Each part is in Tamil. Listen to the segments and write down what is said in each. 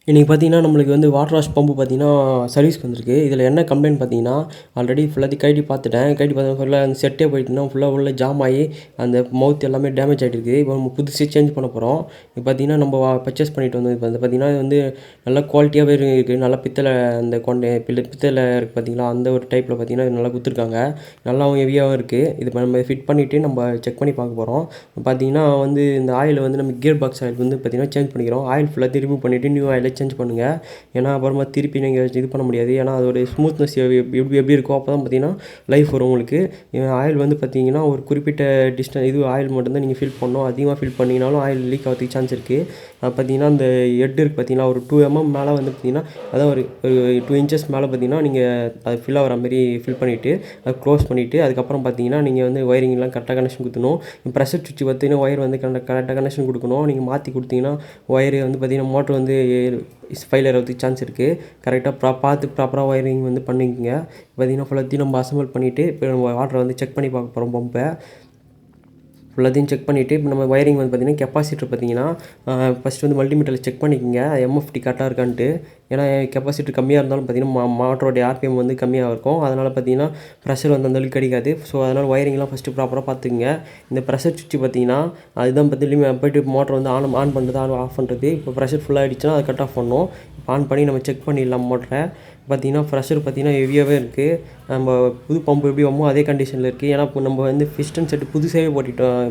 இன்றைக்கி பார்த்தீங்கன்னா நம்மளுக்கு வந்து வாட்டர் வாஷ் பம்பு பார்த்தீங்கன்னா சர்வீஸ்க்கு வந்திருக்கு. இதில் என்ன கம்ப்ளைண்ட் பார்த்தீங்கன்னா, ஆல்ரெடி ஃபுல்லாத்தையும் கழட்டி பார்த்துட்டேன். கழட்டி பார்த்தா ஃபுல்லாக அந்த செட்டே போயிட்டுனா ஃபுல்லாக உள்ள ஜாம் ஆகி அந்த மவுத் எல்லாமே டேமேஜ் ஆகிட்டு இருக்குது. இப்போ நம்ம புதுசு சேஞ்ச் பண்ண போகிறோம். இப்போ பார்த்தீங்கன்னா நம்ம பர்ச்சேஸ் பண்ணிட்டு வந்தது இப்போ வந்து பார்த்தீங்கன்னா இது வந்து நல்லா குவாலிட்டியாகவே இருக்குது. நல்லா பித்தளை அந்த பித்தளை இருக்குது பார்த்தீங்களா, அந்த ஒரு டைப்பில் பார்த்தீங்கன்னா இது நல்லா கொடுத்துருக்காங்க. நல்லாவும் ஹெவியாகவும் இருக்குது. இது இப்போ நம்ம ஃபிட் பண்ணிவிட்டு நம்ம செக் பண்ணி பார்க்க போகிறோம். பார்த்தீங்கன்னா வந்து இந்த ஆயில் வந்து நம்ம கியர் பாக்ஸ் ஆயில் வந்து பார்த்தீங்கன்னா சேஞ்ச் பண்ணிக்கிறோம். ஆயில் ஃபுல்லாக ரிமூவ் பண்ணிவிட்டு நியூ ஆயிலை சேஞ்ச் பண்ணுங்கள். ஏன்னா அப்புறமா திருப்பி நீங்கள் இது பண்ண முடியாது. ஏன்னா அதோடைய ஸ்மூத்னஸ் எப்படி இருக்கோ அப்போ தான் பார்த்தீங்கன்னா லைஃப் வரும் உங்களுக்கு. ஆயில் வந்து பார்த்தீங்கன்னா ஒரு குறிப்பிட்ட இது ஆயில் மட்டும்தான் நீங்கள் ஃபில் பண்ணணும். அதிகமாக ஃபில் பண்ணிங்கனாலும் ஆயில் லீக் ஆகிறதுக்கு சான்ஸ் இருக்குது. பார்த்தீங்கன்னா அந்த ஹெட் இருக்குது பார்த்தீங்கன்னா ஒரு 2 mm மேலே வந்து பார்த்தீங்கன்னா அதான் ஒரு 2 inches மேலே பார்த்தீங்கன்னா நீங்கள் அது ஃபில் ஆகிற மாதிரி ஃபில் பண்ணிவிட்டு அதை க்ளோஸ் பண்ணிவிட்டு அதுக்கப்புறம் பார்த்தீங்கன்னா நீங்கள் வந்து ஒயரிங்லாம் கரெக்டாக கனெக்ஷன் கொடுக்கணும். ப்ரெஷர் சுவிட்ச் பார்த்தீங்கன்னா ஒயர் வந்து கரெக்டாக கனெக்ஷன் கொடுக்கணும். நீங்கள் மாற்றி கொடுத்தீங்கன்னா ஒயரு வந்து பார்த்தீங்கன்னா மோட்ரு வந்து ஃபெயிலியர் ஆகிறதுக்கு சான்ஸ் இருக்குது. கரெக்டாக பார்த்து ப்ராப்பராக ஒயரிங் வந்து பண்ணிக்கோங்க. பார்த்தீங்கன்னா ஃபுல்லாத்தையும் நம்ம அசம்பிள் பண்ணிவிட்டு இப்போ நம்ம வாட்டரை வந்து செக் பண்ணி பார்க்க போகிறோம். பம்பை ஃபுல்லாத்தையும் செக் பண்ணிவிட்டு இப்போ நம்ம ஒயரிங் வந்து பார்த்திங்கன்னா கெப்பாசிட்டர் பார்த்தீங்கன்னா ஃபஸ்ட்டு வந்து மல்டிமீட்டரில் செக் பண்ணிக்கோங்க எம்எஃப்டி கரெக்டாக இருக்கான்ட்டு. ஏன்னா கெப்பாசிட்டர் கம்மியாக இருந்தாலும் பார்த்திங்கன்னா மோட்டரோடைய ஆர்பிஎம் வந்து கம்மியாக இருக்கும். அதனால் பார்த்திங்கன்னா ப்ரெஷர் வந்து அந்தளவுக்கு கிடைக்காது. ஸோ அதனால் ஒயரிங்லாம் ஃபஸ்ட்டு ப்ராப்பராக பார்த்துக்குங்க. இந்த ப்ரெஷர் சுவிட்ச் பார்த்திங்கன்னா அதுதான் போய்ட்டு மோட்டர் வந்து ஆன் பண்ணுறது ஆஃப் பண்ணுறது. இப்போ ப்ரெஷர் ஃபுல்லாக ஆகிடுச்சுன்னா அதை கட் ஆஃப் பண்ணணும். இப்போ ஆன் பண்ணி நம்ம செக் பண்ணிடலாம் மோட்டரை. பார்த்திங்கன்னா ப்ரெஷர் பார்த்திங்கன்னா ஹெவியாகவே இருக்குது. நம்ம புது பம்பு எப்படி வருமோ அதே கண்டிஷனில் இருக்குது. ஏன்னா இப்போ நம்ம வந்து பிஸ்டன் செட்டு புதுசாகவே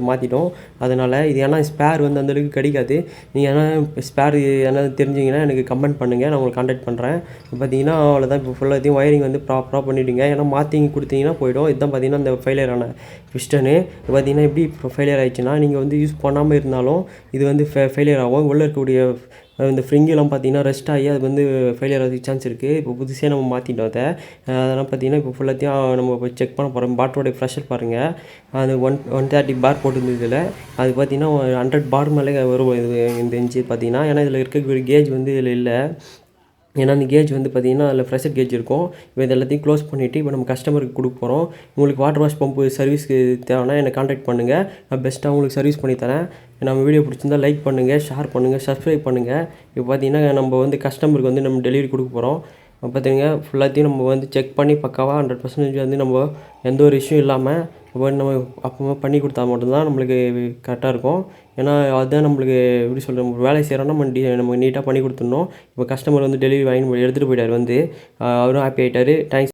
மாற்றிட்டோம். அதனால் இது ஏன்னா ஸ்பேர் வந்து அந்தளவுக்கு கிடைக்காது. நீங்கள் ஏன்னா ஸ்பேர் ஏன்னா தெரிஞ்சிங்கன்னா எனக்கு கமெண்ட் பண்ணுங்கள், நான் உங்களுக்கு கான்டாக்ட் பண்ணுறேன். பார்த்திங்கன்னா அவ்வளோதான். இப்போ ஃபுல்லாத்தையும் ஒயரிங் வந்து ப்ராப்பராக பண்ணிவிடுங்க. ஏன்னா மாற்றி கொடுத்தீங்கன்னா போய்டும். இதுதான் பார்த்திங்கன்னா இந்த ஃபெயிலியரான பிஸ்டனு. பார்த்திங்கன்னா எப்படி இப்போ ஃபெயிலியர் ஆகிடுச்சுன்னா நீங்கள் வந்து யூஸ் பண்ணாமல் இருந்தாலும் இது வந்து ஃபெயிலியர் ஆகும். உள்ளே இருக்கக்கூடிய இந்த ஃப்ரிங்கெல்லாம் பார்த்திங்கன்னா ரெஸ்ட் ஆகி அது வந்து ஃபெயிலியர் ஆகிறதுக்கு சான்ஸ் இருக்குது. இப்போ புதுசாக நம்ம மாற்றிட்டோம் அதை. அதெல்லாம் பார்த்திங்கன்னா இப்போ ஃபுல்லாத்தையும் நம்ம இப்போ செக் பண்ண போகிறோம். பாட்டோடைய ப்ரெஷர் பாருங்கள். அது 130 பார் போட்டுருந்தது இதில். அது பார்த்திங்கன்னா 100 பார் மேலே வரும் இது இந்த இன்ச்சு பார்த்திங்கன்னா. ஏன்னா இதில் இருக்கக்கூடிய கேஜ் வந்து இதில் இல்லை. ஏன்னா அந்த கேஜ் வந்து பார்த்திங்கன்னா அதில் ப்ரெஷர் கேஜ் இருக்கும். இப்போ இது எல்லாத்தையும் க்ளோஸ் பண்ணிவிட்டு இப்போ நம்ம கஸ்டமருக்கு கொடுக்க போகிறோம். உங்களுக்கு வாட்டர் வாஷ் பம்பு சர்வீஸ்க்கு தேவைன்னா என்னை கான்டாக்ட் பண்ணுங்கள். நான் பெஸ்ட்டாக உங்களுக்கு சர்வீஸ் பண்ணித்தரேன். நம்ம வீடியோ பிடிச்சிருந்தால் லைக் பண்ணுங்கள், ஷேர் பண்ணுங்கள், சப்ஸ்கிரைப் பண்ணுங்கள். இப்போ பார்த்திங்கன்னா நம்ம வந்து கஸ்டமருக்கு வந்து நம்ம டெலிவரி கொடுக்க போகிறோம். பார்த்திங்கன்னா ஃபுல்லாத்தையும் நம்ம வந்து செக் பண்ணி பக்காவாக 100% வந்து நம்ம எந்த ஒரு இஷ்யூ இல்லாமல் நம்ம அப்போ பண்ணி கொடுத்தா மட்டும்தான் நம்மளுக்கு கரெக்டாக இருக்கும். ஏன்னா அதுதான் நம்மளுக்கு எப்படி சொல்கிறது, நம்ம வேலை செய்கிறோன்னா நம்ம நீட்டாக பண்ணி கொடுத்துடணும். இப்போ கஸ்டமர் வந்து டெலிவரி வாங்கி எடுத்துகிட்டு போயிட்டார் வந்து அவரும் ஹாப்பி ஆகிட்டார். தேங்க்ஸ்.